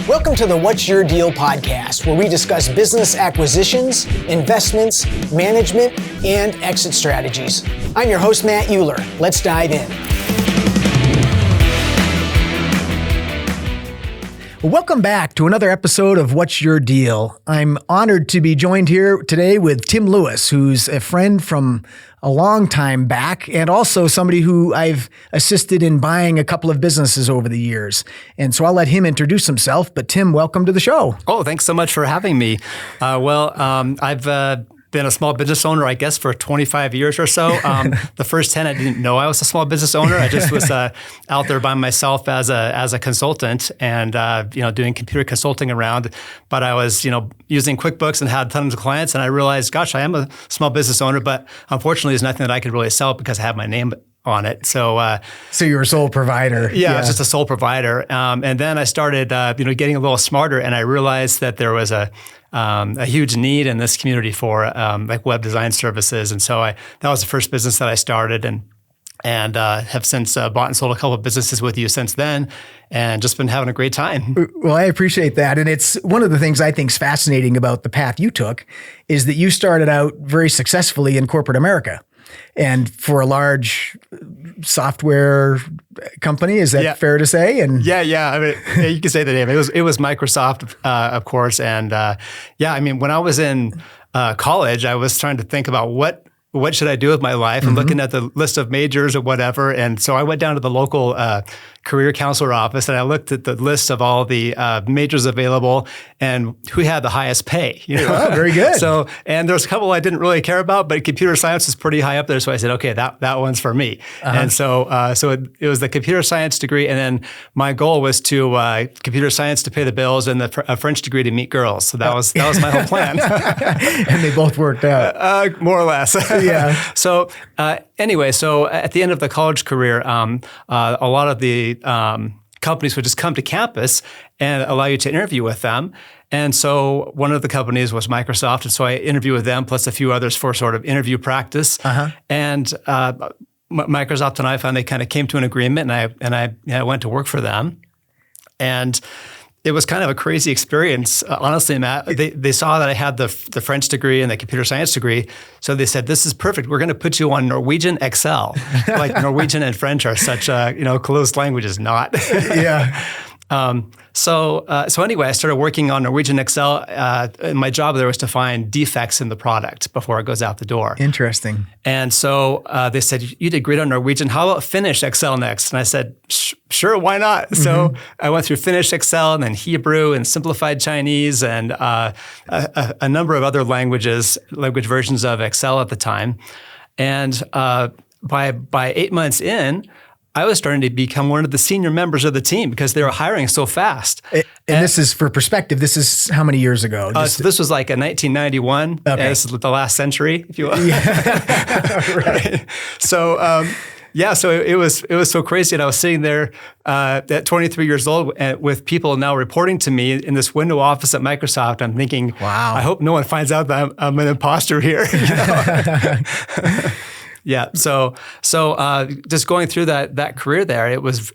Welcome to the What's Your Deal podcast, where we discuss business acquisitions, investments, management, and exit strategies. I'm your host, Matt Euler. Let's dive in. Welcome back to another episode of What's Your Deal. I'm honored to be joined here today with Tim Lewis, who's a friend from a long time back and also somebody who I've assisted in buying a couple of businesses over the years. And so I'll let him introduce himself. But Tim, welcome to the show. Oh, thanks so much for having me. I've been a small business owner, I guess, for 25 years or so. The first 10, I didn't know I was a small business owner. I just was out there by myself as a consultant and doing computer consulting around. But I was using QuickBooks and had tons of clients, and I realized, gosh, I am a small business owner, but unfortunately, there's nothing that I could really sell because I have my name on it. So you're a sole provider. Yeah, I was just a sole provider. And then I started, getting a little smarter, and I realized that there was a huge need in this community for like web design services. And so that was the first business that I started, and have since bought and sold a couple of businesses with you since then, and just been having a great time. Well, I appreciate that. And it's one of the things I think is fascinating about the path you took is that you started out very successfully in corporate America. And for a large software company, is that fair to say? And yeah. I mean, you can say the name. It was Microsoft, of course. And when I was in college, I was trying to think about what should I do with my life, and looking at the list of majors or whatever. And so I went down to the local career counselor office, and I looked at the list of all the majors available and who had the highest pay. Oh, very good. So, and there was a couple I didn't really care about, but computer science is pretty high up there. So I said, okay, that one's for me. And so it was the computer science degree, and then my goal was to computer science to pay the bills, and a French degree to meet girls. So that was my whole plan. And they both worked out, more or less. Yeah. So anyway, at the end of the college career, a lot of the companies would just come to campus and allow you to interview with them. And so one of the companies was Microsoft. And so I interviewed with them plus a few others for sort of interview practice. And Microsoft and I finally kind of came to an agreement, and I went to work for them. And it was kind of a crazy experience, honestly, Matt. They saw that I had the French degree and the computer science degree, so they said, "This is perfect. We're going to put you on Norwegian Excel." Like Norwegian and French are such closed languages, not. Yeah. So anyway, I started working on Norwegian Excel. And my job there was to find defects in the product before it goes out the door. Interesting. And so they said, "You did great on Norwegian. How about Finnish Excel next?" And I said, "Sure, why not?" So I went through Finnish Excel, and then Hebrew and simplified Chinese, and a number of other language versions of Excel at the time. And by 8 months in, I was starting to become one of the senior members of the team because they were hiring so fast. And this is, for perspective, this is how many years ago? So this was like a 1991. Okay. This is the last century, if you will. Yeah. Right. So, so it was so crazy. And I was sitting there at 23 years old with people now reporting to me in this window office at Microsoft. I'm thinking, wow, I hope no one finds out that I'm an imposter here. Yeah. So just going through that career there, it was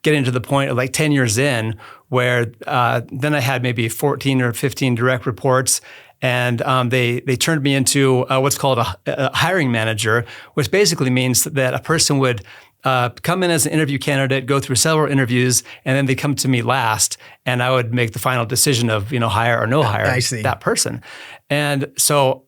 getting to the point of like 10 years in where then I had maybe 14 or 15 direct reports. And they turned me into what's called a hiring manager, which basically means that a person would come in as an interview candidate, go through several interviews, and then they come to me last, and I would make the final decision of hire or no hire that person. And so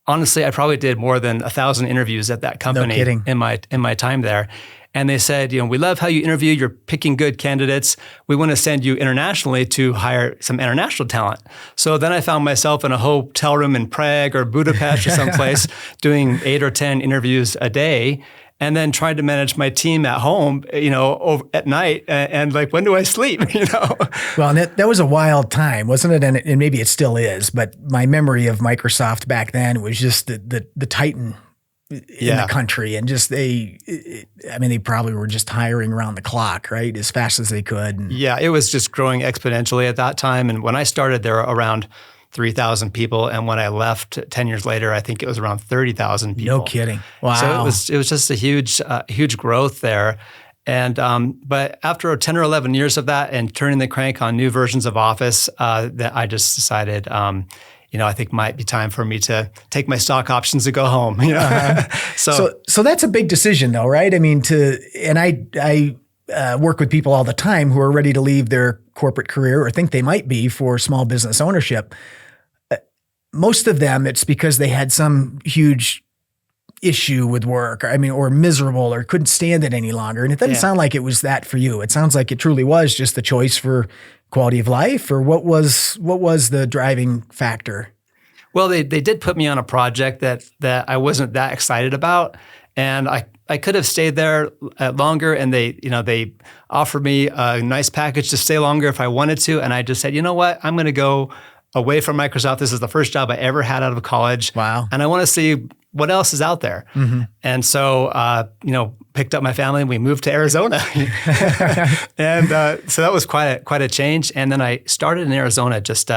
honestly, I probably did more than 1,000 interviews at that company in my time there. And they said, we love how you interview. You're picking good candidates. We want to send you internationally to hire some international talent. So then I found myself in a hotel room in Prague or Budapest or someplace doing 8 or 10 interviews a day, and then trying to manage my team at home, over at night, and like, when do I sleep? Well, and that was a wild time, wasn't it? And maybe it still is. But my memory of Microsoft back then was just the titan in the country, and just they probably were just hiring around the clock, right, as fast as they could. And yeah, it was just growing exponentially at that time. And when I started, there were around 3,000 people, and when I left 10 years later, I think it was around 30,000 people. No kidding! Wow! So it was just a huge growth there, And but after 10 or 11 years of that and turning the crank on new versions of Office, that I just decided, I think might be time for me to take my stock options and go home. So that's a big decision, though, right? I mean, I work with people all the time who are ready to leave their corporate career or think they might be for small business ownership. Most of them, it's because they had some huge issue with work, or miserable or couldn't stand it any longer. And it doesn't sound like it was that for you. It sounds like it truly was just the choice for quality of life, or what was the driving factor? Well, they did put me on a project that I wasn't that excited about. And I could have stayed there longer, and they offered me a nice package to stay longer if I wanted to. And I just said, you know what, I'm going to go away from Microsoft. This is the first job I ever had out of college. Wow. And I want to see what else is out there. Mm-hmm. And so, picked up my family and we moved to Arizona. And so that was quite a change. And then I started in Arizona just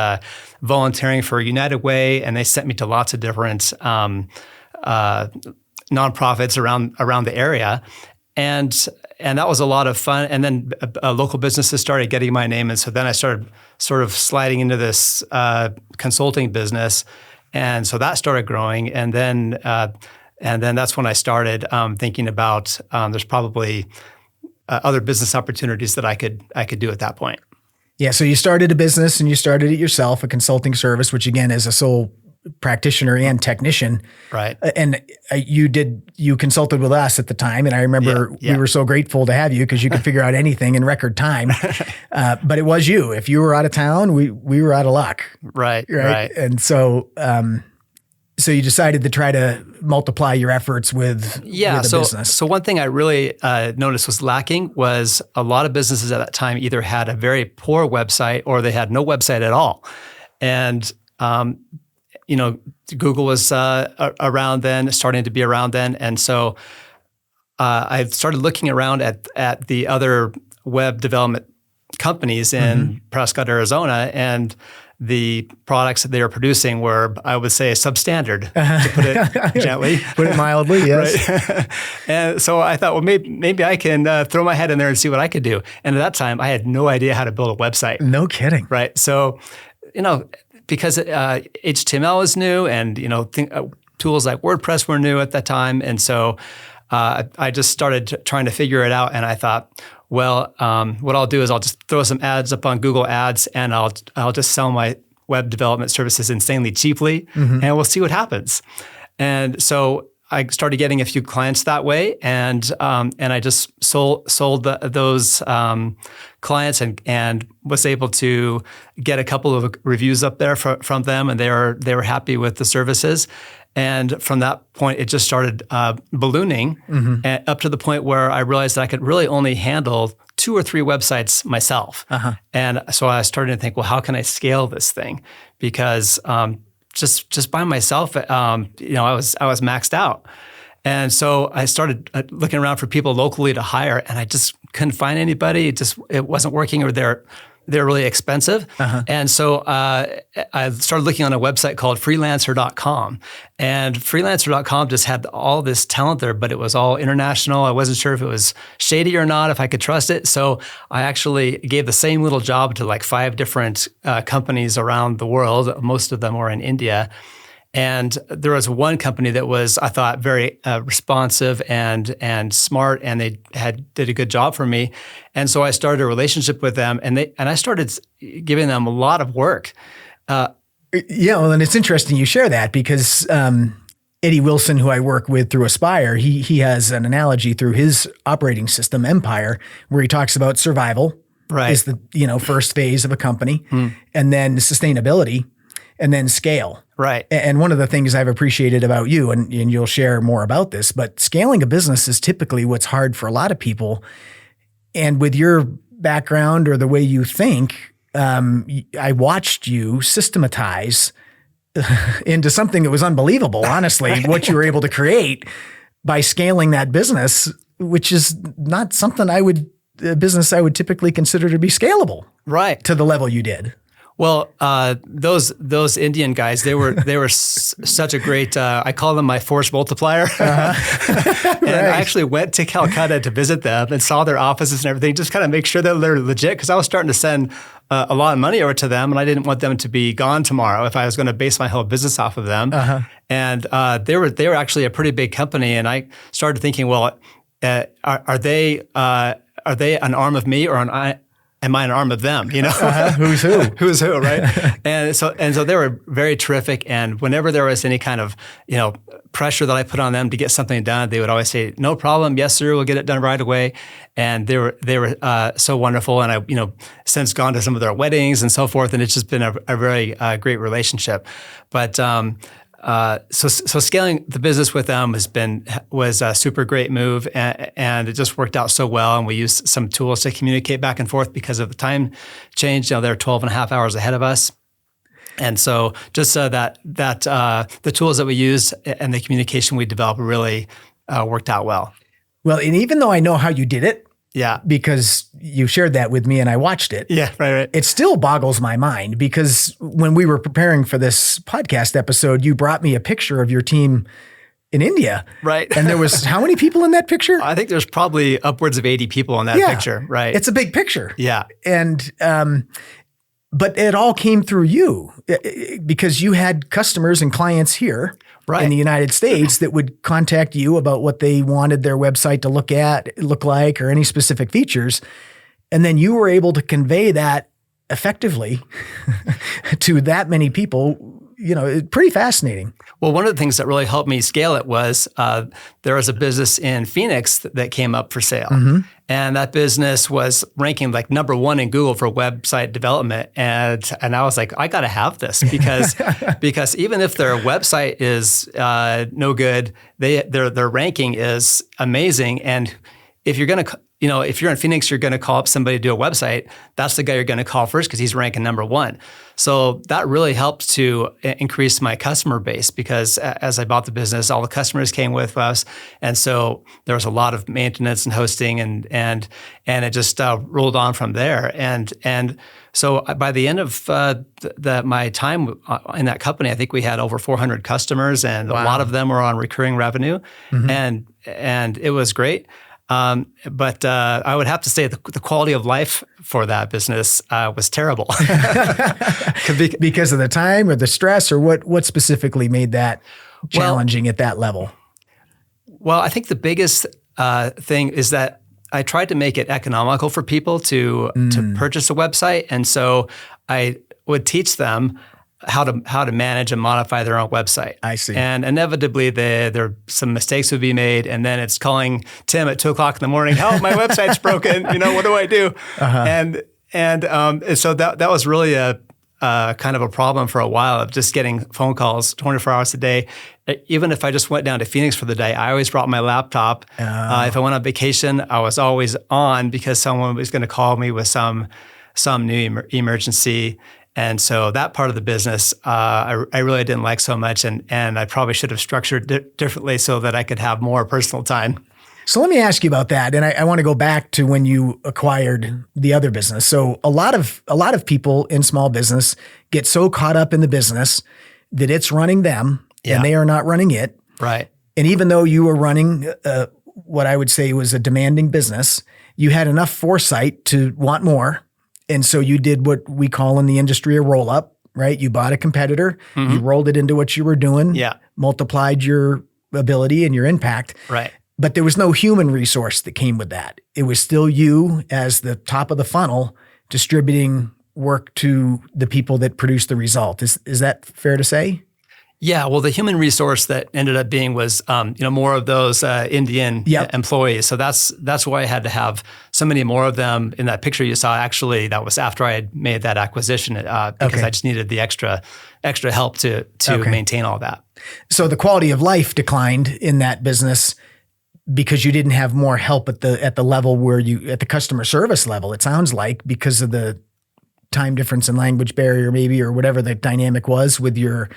volunteering for United Way, and they sent me to lots of different nonprofits around the area. And that was a lot of fun. And then local businesses started getting my name. And so then I started sort of sliding into this consulting business. And so that started growing. And then that's when I started thinking about there's probably other business opportunities that I could do at that point. Yeah. So you started a business and you started it yourself, a consulting service, which again is a sole practitioner and technician. Right. And you consulted with us at the time. And I remember we were so grateful to have you because you could figure out anything in record time. But it was you. If you were out of town, we were out of luck. Right. And so, so you decided to try to multiply your efforts with the business. So one thing I really noticed was lacking was a lot of businesses at that time either had a very poor website or they had no website at all. And Google was around then, starting to be around then. And so I started looking around at the other web development companies in Prescott, Arizona, and the products that they were producing were, I would say, substandard, to put it gently. Put it mildly, yes. Right. And so I thought, well, maybe I can throw my head in there and see what I could do. And at that time, I had no idea how to build a website. No kidding. Right. So, because HTML was new, and tools like WordPress were new at that time, and so I just started trying to figure it out. And I thought, well, what I'll do is I'll just throw some ads up on Google Ads, and I'll just sell my web development services insanely cheaply, and we'll see what happens. And so I started getting a few clients that way, and I just sold those clients and was able to get a couple of reviews up there from them, and they were happy with the services. And from that point, it just started ballooning up to the point where I realized that I could really only handle 2 or 3 websites myself. And so I started to think, well, how can I scale this thing? Because just by myself, I was maxed out. And so I started looking around for people locally to hire, and I just couldn't find anybody. It wasn't working, or they're really expensive. And so I started looking on a website called freelancer.com. And freelancer.com just had all this talent there, but it was all international. I wasn't sure if it was shady or not, if I could trust it. So I actually gave the same little job to like 5 different companies around the world. Most of them were in India. And there was one company that was, I thought, very responsive and smart, and they did a good job for me. And so I started a relationship with them, and I started giving them a lot of work. And it's interesting you share that, because Eddie Wilson, who I work with through Aspire, he has an analogy through his operating system, Empire, where he talks about survival is the first phase of a company, and then sustainability, and then scale. Right. And one of the things I've appreciated about you, and you'll share more about this, but scaling a business is typically what's hard for a lot of people. And with your background or the way you think, I watched you systematize into something that was unbelievable, honestly, what you were able to create by scaling that business, which is not something a business I would typically consider to be scalable. Right. To the level you did. Well, those Indian guys, they were such a great. I call them my force multiplier. And I actually went to Calcutta to visit them and saw their offices and everything, just kind of make sure that they're legit, because I was starting to send a lot of money over to them, and I didn't want them to be gone tomorrow if I was going to base my whole business off of them. And they were actually a pretty big company, and I started thinking, well, are they an arm of me, or am I an arm of them? You know, who's who? Who's who, right? and so they were very terrific. And whenever there was any kind of pressure that I put on them to get something done, they would always say, "No problem, yes sir, we'll get it done right away." And they were so wonderful. And I since gone to some of their weddings and so forth, and it's just been a very great relationship. But so scaling the business with them was a super great move, and it just worked out so well. And we used some tools to communicate back and forth because of the time change. They're 12 and a half hours ahead of us. And so just that the tools that we used and the communication we developed really worked out well. Well, and even though I know how you did it, yeah, because you shared that with me and I watched it. Yeah, right. It still boggles my mind, because when we were preparing for this podcast episode, you brought me a picture of your team in India. Right. And there was how many people in that picture? I think there's probably upwards of 80 people in that picture. Right. It's a big picture. Yeah. And, but it all came through you, because you had customers and clients here in the United States that would contact you about what they wanted their website to look like, or any specific features. And then you were able to convey that effectively to that many people. Pretty fascinating. Well, one of the things that really helped me scale it was there was a business in Phoenix that came up for sale. Mm-hmm. And that business was ranking like number 1 in Google for website development. And I was like, I got to have this, because even if their website is no good, their ranking is amazing. And if you're going to if you're in Phoenix, you're going to call up somebody to do a website. That's the guy you're going to call first, because he's ranking number 1. So that really helped to increase my customer base, because as I bought the business, all the customers came with us, and so there was a lot of maintenance and hosting, and it just rolled on from there. And so by the end of my time in that company, I think we had over 400 customers, and a lot of them were on recurring revenue, and it was great. But I would have to say the quality of life for that business was terrible. Because of the time or the stress, or what specifically made that challenging at that level? Well, I think the biggest thing is that I tried to make it economical for people to purchase a website. And so I would teach them how to manage and modify their own website. I see. And inevitably, there some mistakes would be made, and then it's calling Tim at 2:00 in the morning. Help! My website's broken. What do I do? And so that was really a kind of a problem for a while, of just getting phone calls 24 hours a day. Even if I just went down to Phoenix for the day, I always brought my laptop. If I went on vacation, I was always on, because someone was going to call me with some new emergency. And so that part of the business, I really didn't like so much, and I probably should have structured differently so that I could have more personal time. So let me ask you about that, and I want to go back to when you acquired the other business. So a lot of people in small business get so caught up in the business that it's running them, and they are not running it. Right. And even though you were running what I would say was a demanding business, you had enough foresight to want more. And so you did what we call in the industry a roll-up, right? You bought a competitor, you rolled it into what you were doing, multiplied your ability and your impact. Right. But there was no human resource that came with that. It was still you as the top of the funnel distributing work to the people that produced the result. Is that fair to say? Yeah, well, the human resource that ended up being was, more of those Indian employees. So that's why I had to have so many more of them in that picture you saw. Actually, that was after I had made that acquisition, because I just needed the extra help to maintain all that. So the quality of life declined in that business because you didn't have more help at the level where at the customer service level. It sounds like, because of the time difference and language barrier, maybe, or whatever the dynamic was with your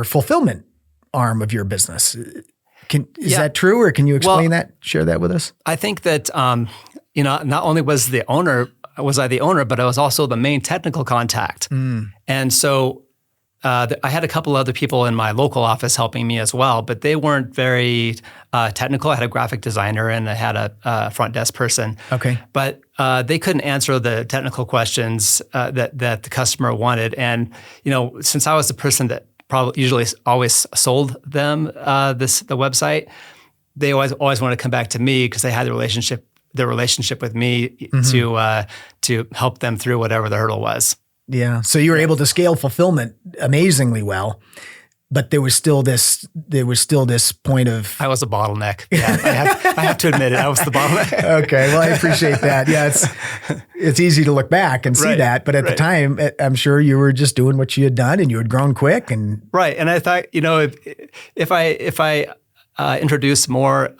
fulfillment arm of your business. Is that true, or can you explain that? Share that with us. I think that not only was the owner was I the owner, but I was also the main technical contact. And so I had a couple other people in my local office helping me as well, but they weren't very technical. I had a graphic designer and I had a front desk person. Okay. But they couldn't answer the technical questions that the customer wanted. And since I was the person that probably usually always sold them the website, they always wanted to come back to me because they had the relationship with me to help them through whatever the hurdle was. Yeah. So you were able to scale fulfillment amazingly well, but there was still this point of. I was a bottleneck. Yeah, I have to admit it. I was the bottleneck. Okay. Well, I appreciate that. Yeah. It's easy to look back and see that, but at the time, I'm sure you were just doing what you had done and you had grown quick and. Right. And I thought, if I introduce more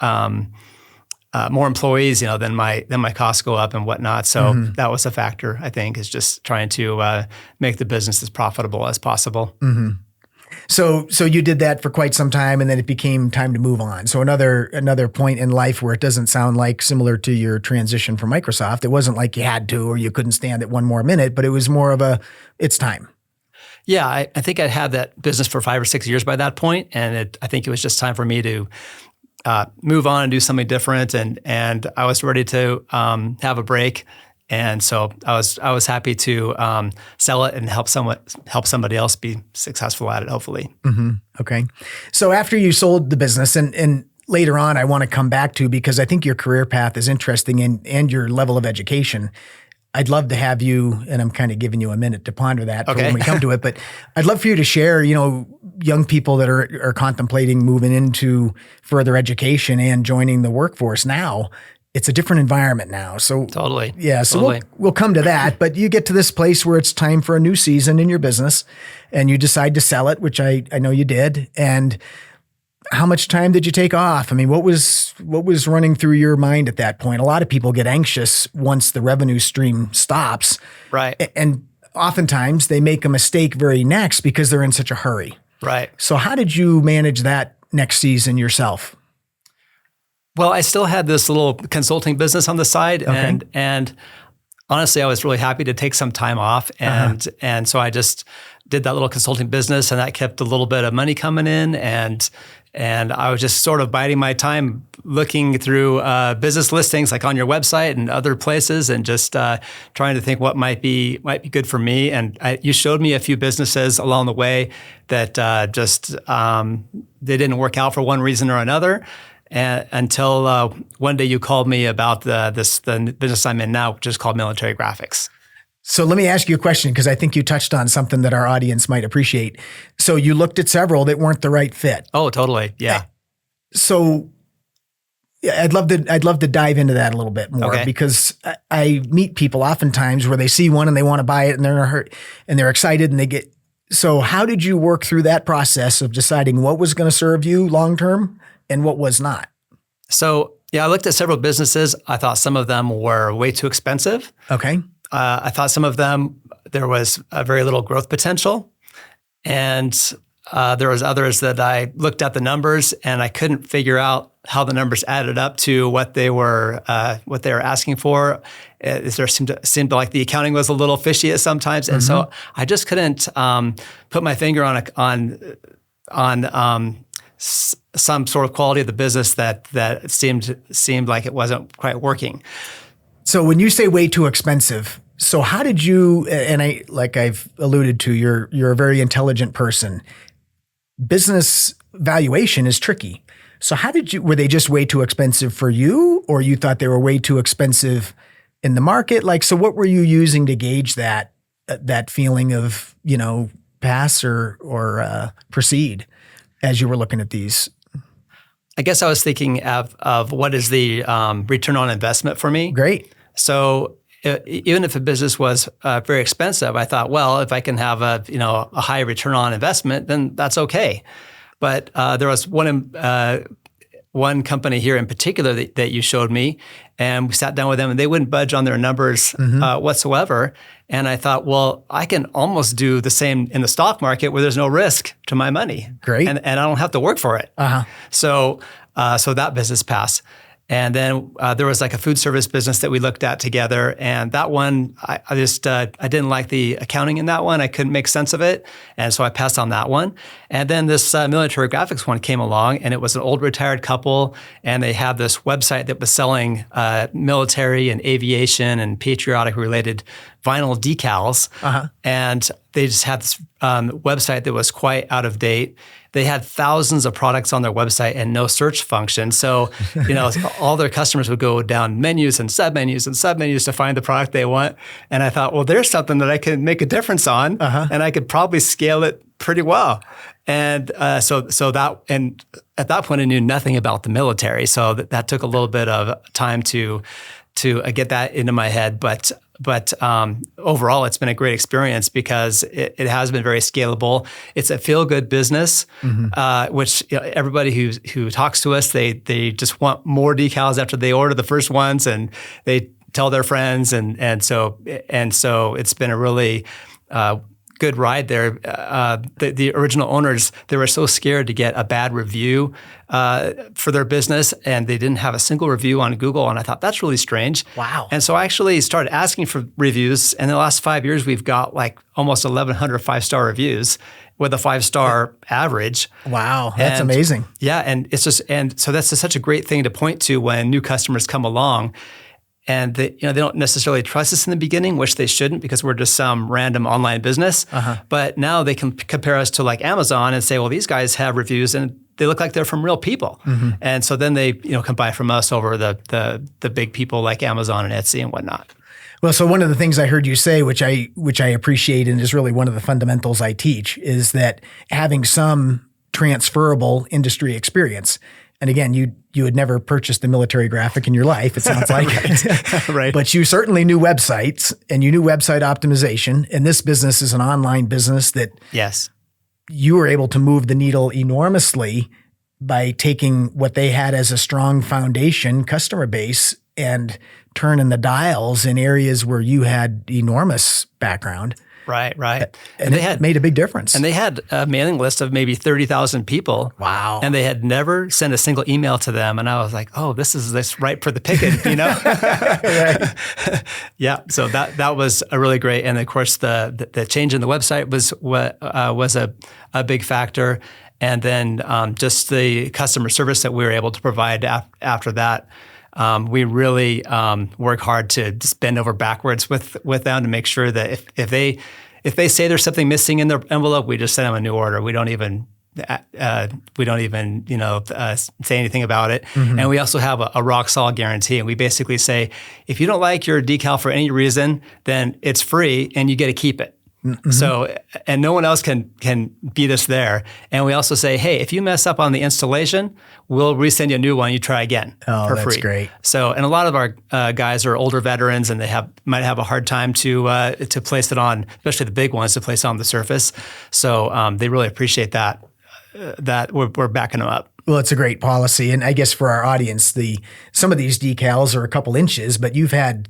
employees, then my costs go up and whatnot. So that was a factor, I think, is just trying to make the business as profitable as possible. So you did that for quite some time, and then it became time to move on. So another point in life where it doesn't sound like similar to your transition from Microsoft. It wasn't like you had to or you couldn't stand it one more minute, but it was more of it's time. Yeah, I think I'd had that business for 5 or 6 years by that point, and I think it was just time for me to move on and do something different, and I was ready to have a break, and so I was happy to sell it and help somebody else be successful at it, hopefully. Okay, so after you sold the business, and later on, I want to come back to because I think your career path is interesting and your level of education. I'd love to have you, and I'm kind of giving you a minute to ponder that when we come to it, but I'd love for you to share, young people that are contemplating moving into further education and joining the workforce now. It's a different environment now. So totally. Yeah. So we'll come to that, but you get to this place where it's time for a new season in your business and you decide to sell it, which I know you did. And how much time did you take off? I mean, what was running through your mind at that point? A lot of people get anxious once the revenue stream stops. Right. And oftentimes they make a mistake very next because they're in such a hurry. Right. So how did you manage that next season yourself? Well, I still had this little consulting business on the side, and honestly, I was really happy to take some time off, and so I just did that little consulting business, and that kept a little bit of money coming in, and I was just sort of biding my time, looking through business listings like on your website and other places, and just trying to think what might be good for me. And you showed me a few businesses along the way that they didn't work out for one reason or another. Until one day you called me about the business I'm in now, which is called Military Graphics. So let me ask you a question because I think you touched on something that our audience might appreciate. So you looked at several that weren't the right fit. Oh, totally. Yeah. So I'd love to dive into that a little bit more because I meet people oftentimes where they see one and they want to buy it and they're hurt and they're excited and they get. So how did you work through that process of deciding what was going to serve you long term and what was not? So I looked at several businesses. I thought some of them were way too expensive. Okay. I thought some of them, there was very little growth potential. And there was others that I looked at the numbers and I couldn't figure out how the numbers added up to what they were asking for. There seemed like the accounting was a little fishy at sometimes. And so I just couldn't put my finger on some sort of quality of the business that seemed like it wasn't quite working. So when you say way too expensive, so how did you, and I've alluded to, you're a very intelligent person. Business valuation is tricky. So were they just way too expensive for you, or you thought they were way too expensive in the market? So what were you using to gauge that feeling of, pass or proceed as you were looking at these? I guess I was thinking of what is the return on investment for me. Great. So even if a business was very expensive, I thought, well, if I can have a high return on investment, then that's okay. But there was one company here in particular that you showed me, and we sat down with them, and they wouldn't budge on their numbers whatsoever. And I thought, well, I can almost do the same in the stock market where there's no risk to my money. Great. And I don't have to work for it. So that business passed. And then there was like a food service business that we looked at together. And that one, I didn't like the accounting in that one. I couldn't make sense of it. And so I passed on that one. And then this military graphics one came along, and it was an old retired couple. And they had this website that was selling military and aviation and patriotic related vinyl decals. And they just had this website that was quite out of date. They had thousands of products on their website and no search function. So, all their customers would go down menus and submenus to find the product they want. And I thought, well, there's something that I can make a difference on, and I could probably scale it pretty well. And so at that point, I knew nothing about the military. So that took a little bit of time to get that into my head. But overall, it's been a great experience because it has been very scalable. It's a feel-good business, which everybody who talks to us, they just want more decals after they order the first ones, and they tell their friends, and so it's been a really good ride there. The original owners, they were so scared to get a bad review for their business, and they didn't have a single review on Google. And I thought, that's really strange. Wow. And so I actually started asking for reviews. And in the last 5 years, we've got like almost 1,100 5-star reviews with a 5-star average. Wow, that's amazing. Yeah, and so that's such a great thing to point to when new customers come along. And they don't necessarily trust us in the beginning, which they shouldn't, because we're just some random online business. But now they can compare us to like Amazon and say, well, these guys have reviews and they look like they're from real people. And so then they can buy from us over the big people like Amazon and Etsy and whatnot. Well, so one of the things I heard you say, which I appreciate and is really one of the fundamentals I teach, is that having some transferable industry experience. And again, you had never purchased a military graphic in your life, it sounds like. Right. But you certainly knew websites, and you knew website optimization. And this business is an online business that you were able to move the needle enormously by taking what they had as a strong foundation customer base and turning the dials in areas where you had enormous background. Right. And they had made a big difference. And they had a mailing list of maybe 30,000 people. Wow. And they had never sent a single email to them. And I was like, oh, this is ripe for the picking, Right. Yeah. So that was a really great. And of course, the change in the website was a big factor. And then just the customer service that we were able to provide after that. We really work hard to just bend over backwards with them to make sure that if they say there's something missing in their envelope, we just send them a new order. We don't even say anything about it. And we also have a rock solid guarantee. And we basically say, if you don't like your decal for any reason, then it's free and you get to keep it. So, and no one else can beat us there. And we also say, hey, if you mess up on the installation, we'll resend you a new one. You try again for free. That's great. So, and a lot of our guys are older veterans, and they might have a hard time to place it on, especially the big ones, to place on the surface. So they really appreciate that we're backing them up. Well, it's a great policy, and I guess for our audience, some of these decals are a couple inches, but you've had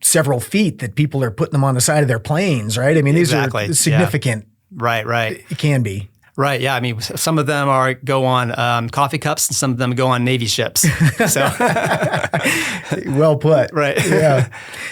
several feet that people are putting them on the side of their planes, right? I mean, these are significant. Yeah. Right. It can be. Right. Yeah. I mean, some of them go on coffee cups, and some of them go on Navy ships. So, well put. Right. Yeah.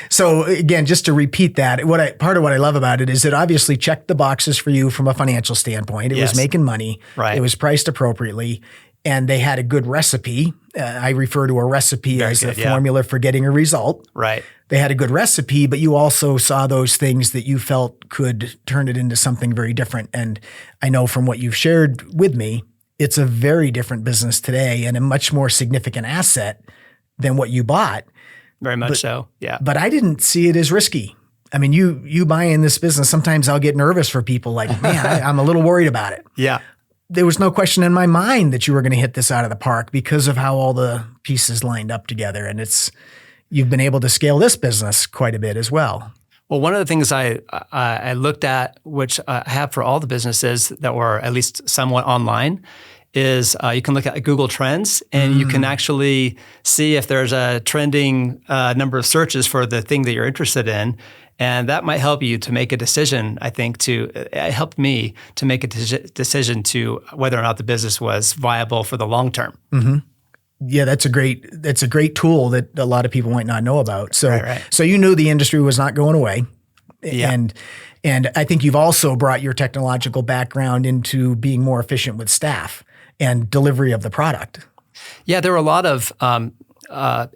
So again, just to repeat that, part of what I love about it is it obviously checked the boxes for you from a financial standpoint. It was making money. Right. It was priced appropriately, and they had a good recipe. I refer to a recipe as a formula for getting a result. Right. They had a good recipe, but you also saw those things that you felt could turn it into something very different. And I know from what you've shared with me, it's a very different business today and a much more significant asset than what you bought. Very much so, yeah. But I didn't see it as risky. I mean, you buying this business, sometimes I'll get nervous for people like, man, I'm a little worried about it. Yeah. There was no question in my mind that you were going to hit this out of the park because of how all the pieces lined up together. And you've been able to scale this business quite a bit as well. Well, one of the things I looked at, which I have for all the businesses that were at least somewhat online, is you can look at Google Trends, and you can actually see if there's a trending number of searches for the thing that you're interested in. And that might help you to make a decision, I think, it helped me to make a decision to whether or not the business was viable for the long term. Yeah, that's a great tool that a lot of people might not know about. So, Right. so you knew the industry was not going away. Yeah. And I think you've also brought your technological background into being more efficient with staff and delivery of the product. Yeah, there were a lot of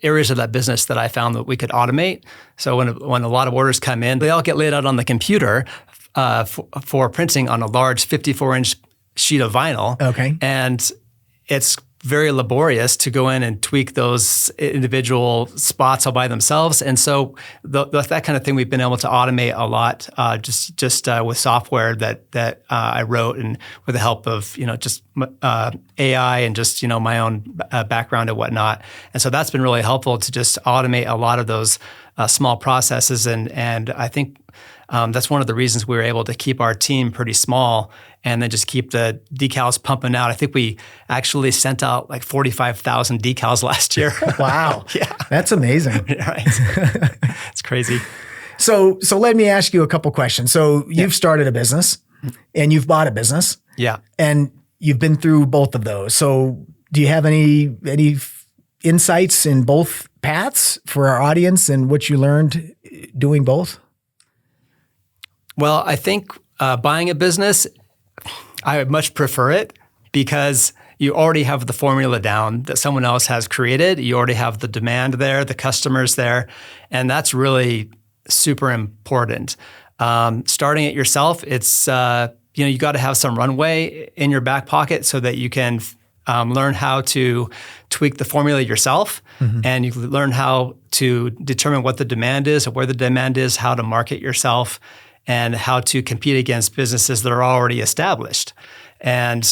areas of that business that I found that we could automate. So when a lot of orders come in, they all get laid out on the computer for printing on a large 54-inch sheet of vinyl. Okay. And it's very laborious to go in and tweak those individual spots all by themselves. And so that kind of thing we've been able to automate a lot just with software that I wrote, and with the help of just AI and just my own background and whatnot. And so that's been really helpful to just automate a lot of those small processes. And I think that's one of the reasons we were able to keep our team pretty small and then just keep the decals pumping out. I think we actually sent out like 45,000 decals last year. Wow. Yeah. That's amazing. Right. It's crazy. So let me ask you a couple questions. So you've started a business and you've bought a business. Yeah. And you've been through both of those. So do you have any insights in both paths for our audience and what you learned doing both? Well, I think buying a business, I would much prefer it because you already have the formula down that someone else has created. You already have the demand there, the customers there, and that's really super important. Starting it yourself, it's you got to have some runway in your back pocket so that you can learn how to tweak the formula yourself, and you learn how to determine what the demand is, or where the demand is, how to market yourself, and how to compete against businesses that are already established. And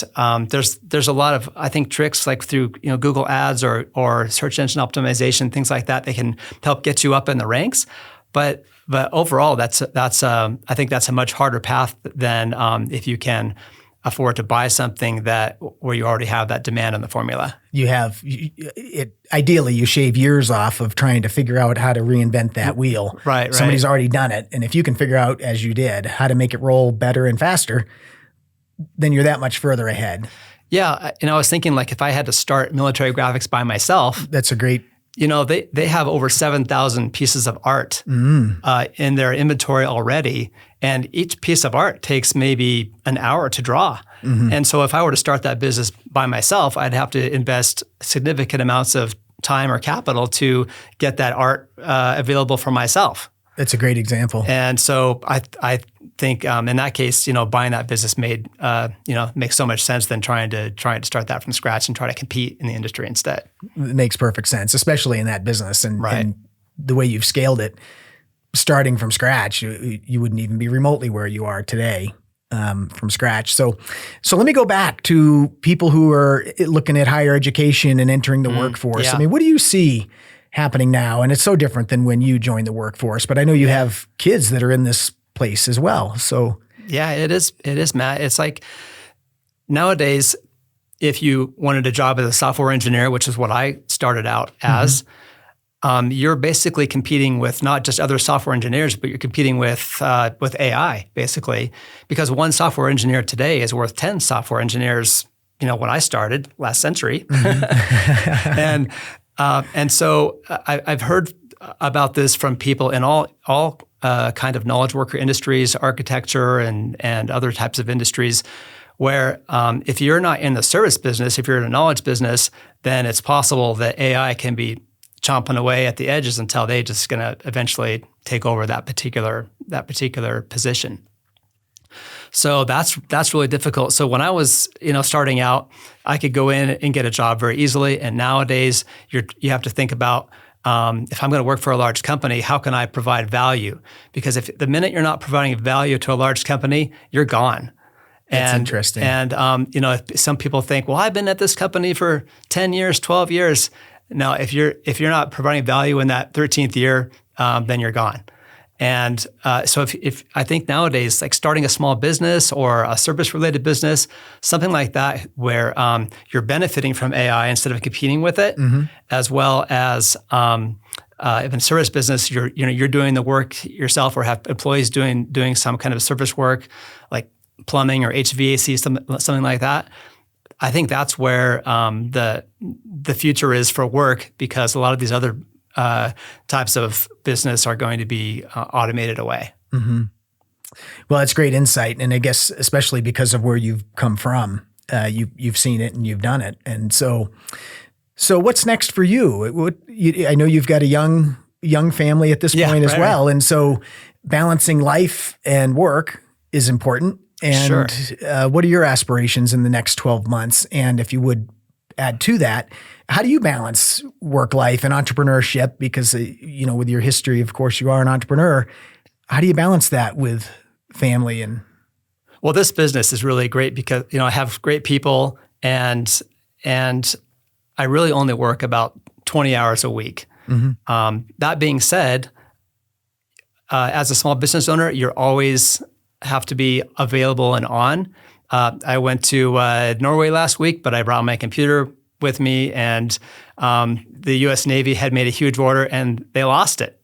there's a lot of, I think, tricks like through Google Ads or search engine optimization, things like that. They can help get you up in the ranks, but overall, that's I think that's a much harder path than if you can afford to buy something where you already have that demand in the formula. You have it. Ideally, you shave years off of trying to figure out how to reinvent that wheel. Right. Somebody's already done it, and if you can figure out, as you did, how to make it roll better and faster, then you're that much further ahead. Yeah, I was thinking like if I had to start military graphics by myself, that's a great. They have over 7,000 pieces of art in their inventory already, and each piece of art takes maybe an hour to draw. And so if I were to start that business by myself, I'd have to invest significant amounts of time or capital to get that art available for myself. That's a great example. And so I think in that case, buying that business makes so much sense than trying to start that from scratch and try to compete in the industry instead. It makes perfect sense, especially in that business and the way you've scaled it. Starting from scratch, you wouldn't even be remotely where you are today from scratch. So let me go back to people who are looking at higher education and entering the workforce. Yeah. I mean, what do you see happening now? And it's so different than when you joined the workforce, but I know you have kids that are in this place as well. So yeah, it is, Matt. It's like nowadays, if you wanted a job as a software engineer, which is what I started out as, you're basically competing with not just other software engineers, but you're competing with AI, basically, because one software engineer today is worth 10 software engineers, when I started last century. And so I've heard about this from people in all kind of knowledge worker industries, architecture, and other types of industries, where if you're not in the service business, if you're in a knowledge business, then it's possible that AI can be chomping away at the edges until they're just going to eventually take over that particular position. So that's really difficult. So when I was starting out, I could go in and get a job very easily. And nowadays, you have to think about if I'm going to work for a large company, how can I provide value? Because if the minute you're not providing value to a large company, you're gone. That's interesting. And if some people think, well, I've been at this company for 10 years, 12 years. Now, if you're not providing value in that 13th year, then you're gone. And so if I think nowadays, like starting a small business or a service-related business, something like that, where you're benefiting from AI instead of competing with it, as well as if in service business, you're doing the work yourself or have employees doing some kind of service work, like plumbing or HVAC, something like that. I think that's where the future is for work, because a lot of these other types of business are going to be automated away. Mm-hmm. Well, that's great insight, and I guess especially because of where you've come from, you've seen it and you've done it, and so what's next for you? I know you've got a young family at this point as well, and so balancing life and work is important. And Sure. What are your aspirations in the next 12 months? And if you would add to that, how do you balance work life and entrepreneurship? Because, with your history, of course, you are an entrepreneur. How do you balance that with family? And well, this business is really great because, I have great people, and I really only work about 20 hours a week. Mm-hmm. That being said, as a small business owner, you're always have to be available and on. I went to Norway last week, but I brought my computer with me, and the U.S. Navy had made a huge order and they lost it.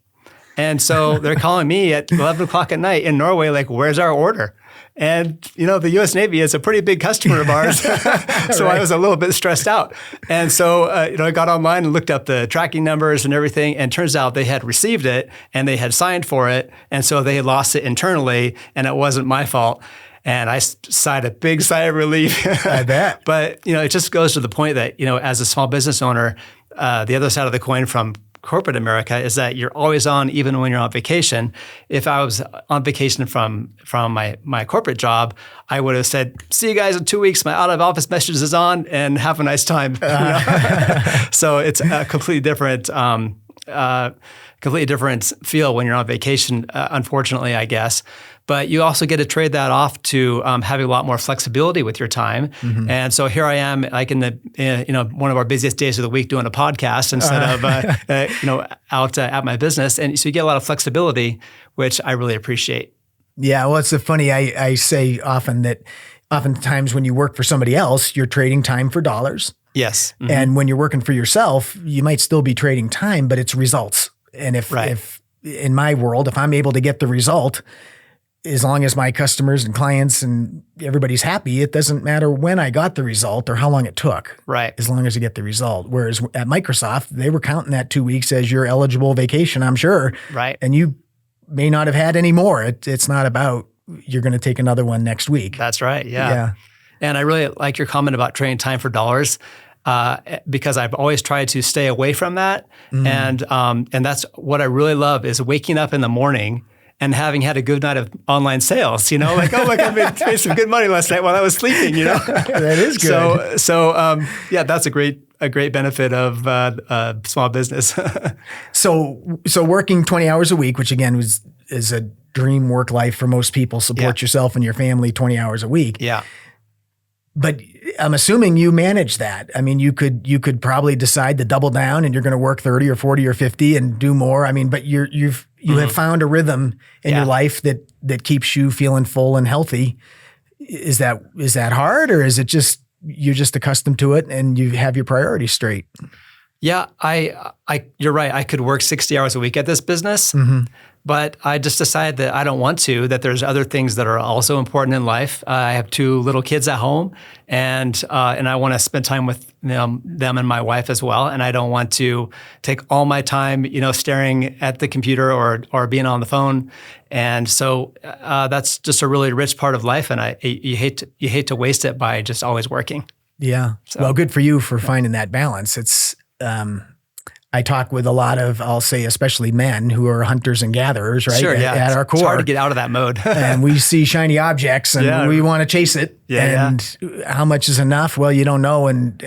And so they're calling me at 11 o'clock at night in Norway, like, where's our order? And, the U.S. Navy is a pretty big customer of ours. So right. I was a little bit stressed out. And so, I got online and looked up the tracking numbers and everything. And turns out they had received it and they had signed for it. And so they had lost it internally, and it wasn't my fault. And I sighed a big sigh of relief. I bet. But, it just goes to the point that, as a small business owner, the other side of the coin from corporate America is that you're always on, even when you're on vacation. If I was on vacation from my corporate job, I would have said, "See you guys in 2 weeks. My out of office message is on, and have a nice time." So it's a completely different feel when you're on vacation. Unfortunately, I guess. But you also get to trade that off to having a lot more flexibility with your time. Mm-hmm. And so here I am, like in the one of our busiest days of the week, doing a podcast instead of out at my business. And so you get a lot of flexibility, which I really appreciate. Yeah, well, it's funny. I say often that oftentimes when you work for somebody else, you're trading time for dollars. Yes. Mm-hmm. And when you're working for yourself, you might still be trading time, but it's results. And if in my world, if I'm able to get the result, as long as my customers and clients and everybody's happy, it doesn't matter when I got the result or how long it took. Right. As long as I get the result. Whereas at Microsoft, they were counting that 2 weeks as your eligible vacation, I'm sure. Right. And you may not have had any more. It's not about you're going to take another one next week. That's right. Yeah. And I really like your comment about trading time for dollars. Because I've always tried to stay away from that. Mm. And that's what I really love is waking up in the morning and having had a good night of online sales, like, oh, I made some good money last night while I was sleeping, That is good. So that's a great benefit of small business. So working 20 hours a week, which again is a dream work life for most people, support yourself and your family 20 hours a week. Yeah. But I'm assuming you manage that. I mean, you could probably decide to double down and you're going to work 30 or 40 or 50 and do more. I mean, but you mm-hmm. have found a rhythm in your life that keeps you feeling full and healthy. Is that hard, or is it just you're just accustomed to it and you have your priorities straight? Yeah, you're right. I could work 60 hours a week at this business, mm-hmm. but I just decided that I don't want to, that there's other things that are also important in life. I have 2 little kids at home, and I want to spend time with them and my wife as well. And I don't want to take all my time, staring at the computer or being on the phone. And so that's just a really rich part of life. And you hate to waste it by just always working. Yeah. So, well, good for you for finding that balance. It's, I talk with a lot of, I'll say, especially men who are hunters and gatherers, right? Sure, yeah. At our core. It's hard to get out of that mode. And we see shiny objects and we want to chase it. Yeah, and how much is enough? Well, you don't know and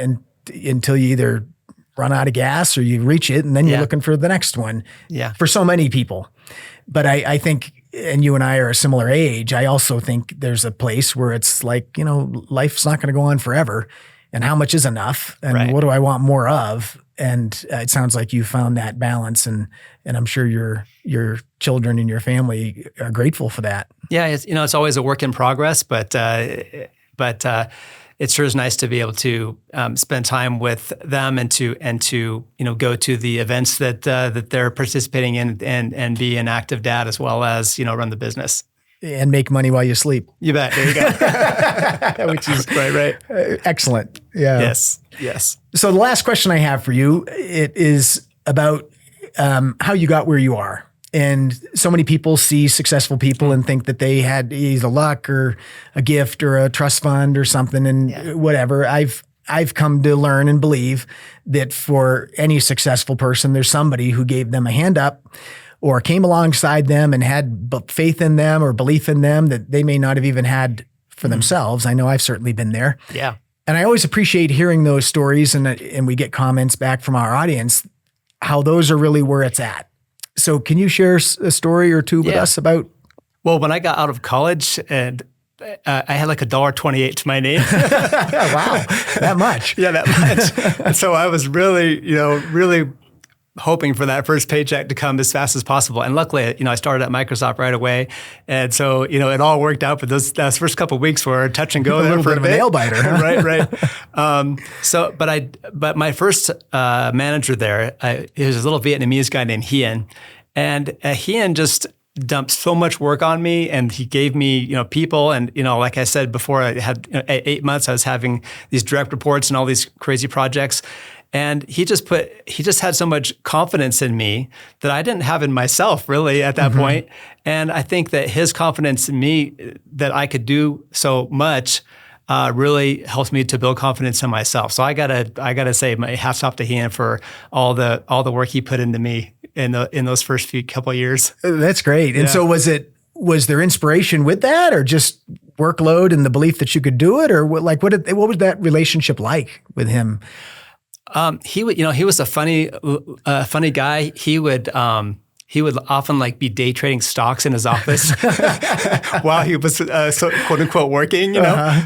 until you either run out of gas or you reach it and then you're looking for the next one. Yeah. For so many people. But I think, and you and I are a similar age, I also think there's a place where it's like, life's not going to go on forever. And how much is enough? And what do I want more of? And it sounds like you found that balance, and I'm sure your children and your family are grateful for that. Yeah, it's always a work in progress, but it sure is nice to be able to spend time with them and to go to the events that they're participating in and be an active dad as well as run the business. and make money while you sleep. You bet. There you go. Which is right. Excellent. Yeah. Yes. So the last question I have for you, it is about how you got where you are. And so many people see successful people and think that they had either luck or a gift or a trust fund or something and whatever. I've come to learn and believe that for any successful person, there's somebody who gave them a hand up or came alongside them and had faith in them or belief in them that they may not have even had for themselves. I know I've certainly been there. Yeah. And I always appreciate hearing those stories, and we get comments back from our audience, how those are really where it's at. So can you share a story or two with us about? Well, when I got out of college and I had like $1.28 to my name. Wow, that much. Yeah, that much. And so I was really hoping for that first paycheck to come as fast as possible. And luckily, I started at Microsoft right away. And so, it all worked out. But those first couple of weeks were touch and go. A little bit of a nail biter. Huh? Right. But my first manager there, he was a little Vietnamese guy named Hien. And Hien just dumped so much work on me, and he gave me, people. And, like I said before, I had 8 months, I was having these direct reports and all these crazy projects. And he just had so much confidence in me that I didn't have in myself really at that point. And I think that his confidence in me that I could do so much really helped me to build confidence in myself. So I gotta say my hats off to him for all the work he put into me in those first couple of years. That's great. And so was there inspiration with that, or just workload and the belief that you could do it, or what was that relationship like with him? He was a funny guy. He would often be day trading stocks in his office while he was quote unquote working,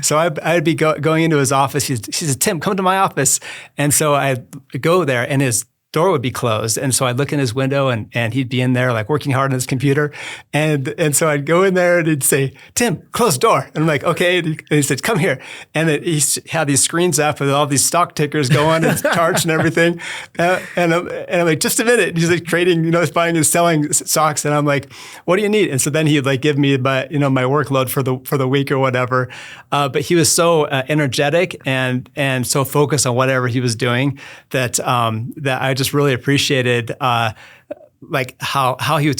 So I'd be going into his office. He said, "Tim, come to my office." And so I'd go there, and his door would be closed. And so I'd look in his window and he'd be in there working hard on his computer. And so I'd go in there and he'd say, "Tim, close the door." And I'm like, "Okay." And he said, "Come here." And he had these screens up with all these stock tickers going and charts and everything. And I'm like, "Just a minute." And he's trading, buying and selling stocks. And I'm like, "What do you need?" And so then he'd give me my workload for the week or whatever. But he was so energetic and so focused on whatever he was doing that I just really appreciated how he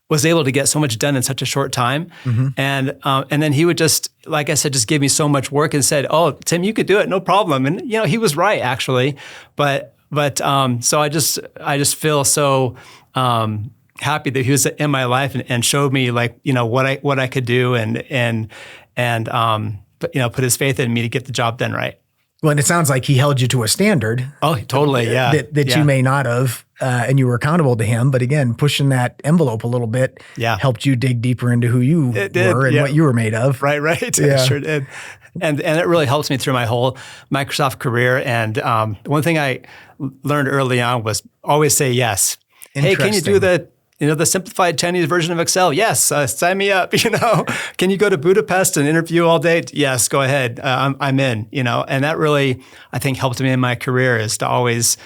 was able to get so much done in such a short time. And then he would just, like I said, just give me so much work and said, "Oh, Tim, you could do it, no problem." And he was right actually, but so I just feel so happy that he was in my life and showed me what I could do and put his faith in me to get the job done right. Well, and it sounds like he held you to a standard. Oh, totally, yeah. That you may not have, and you were accountable to him. But again, pushing that envelope a little bit helped you dig deeper into who you were and what you were made of. Right. Yeah. It sure did. And it really helps me through my whole Microsoft career. And one thing I learned early on was always say yes. Hey, can you do the simplified Chinese version of Excel? Yes, sign me up. Can you go to Budapest and interview all day? Yes, go ahead. I'm in. And that really, I think, helped me in my career is to always,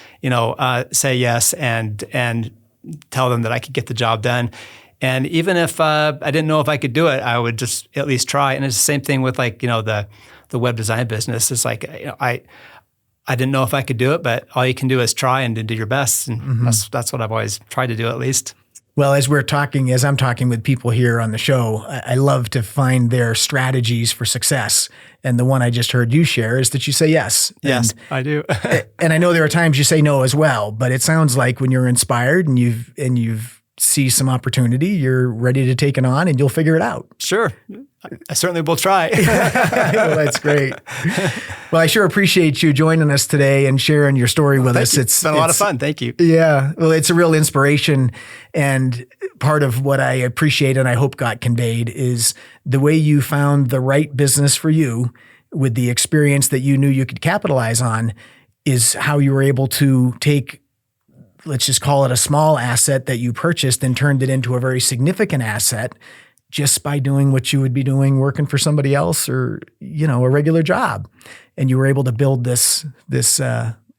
say yes and tell them that I could get the job done. And even if I didn't know if I could do it, I would just at least try. And it's the same thing with the web design business. It's I didn't know if I could do it, but all you can do is try and do your best. And that's what I've always tried to do at least. Well, as I'm talking with people here on the show, I love to find their strategies for success. And the one I just heard you share is that you say yes. Yes, I do. And I know there are times you say no as well, but it sounds like when you're inspired and you've see some opportunity, you're ready to take it on and you'll figure it out. Sure. I certainly will try. Well, that's great. Well, I sure appreciate you joining us today and sharing your story with us. It's been a lot of fun. Thank you. Yeah. Well, it's a real inspiration. And part of what I appreciate and I hope got conveyed is the way you found the right business for you with the experience that you knew you could capitalize on is how you were able to take, let's just call it a small asset that you purchased and turned it into a very significant asset just by doing what you would be doing working for somebody else or, a regular job. And you were able to build this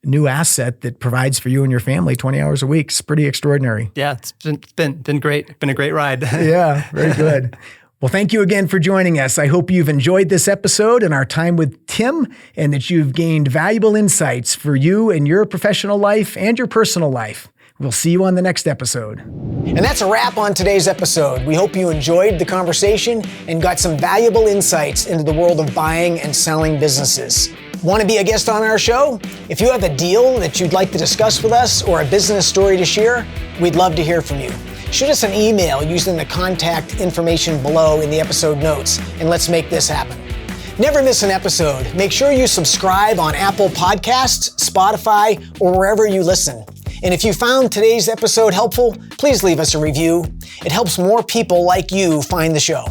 new asset that provides for you and your family 20 hours a week. It's pretty extraordinary. Yeah, it's been great. Been a great ride. Yeah, very good. Well, thank you again for joining us. I hope you've enjoyed this episode and our time with Tim, and that you've gained valuable insights for you in your professional life and your personal life. We'll see you on the next episode. And that's a wrap on today's episode. We hope you enjoyed the conversation and got some valuable insights into the world of buying and selling businesses. Want to be a guest on our show? If you have a deal that you'd like to discuss with us or a business story to share, we'd love to hear from you. Shoot us an email using the contact information below in the episode notes, and let's make this happen. Never miss an episode. Make sure you subscribe on Apple Podcasts, Spotify, or wherever you listen. And if you found today's episode helpful, please leave us a review. It helps more people like you find the show.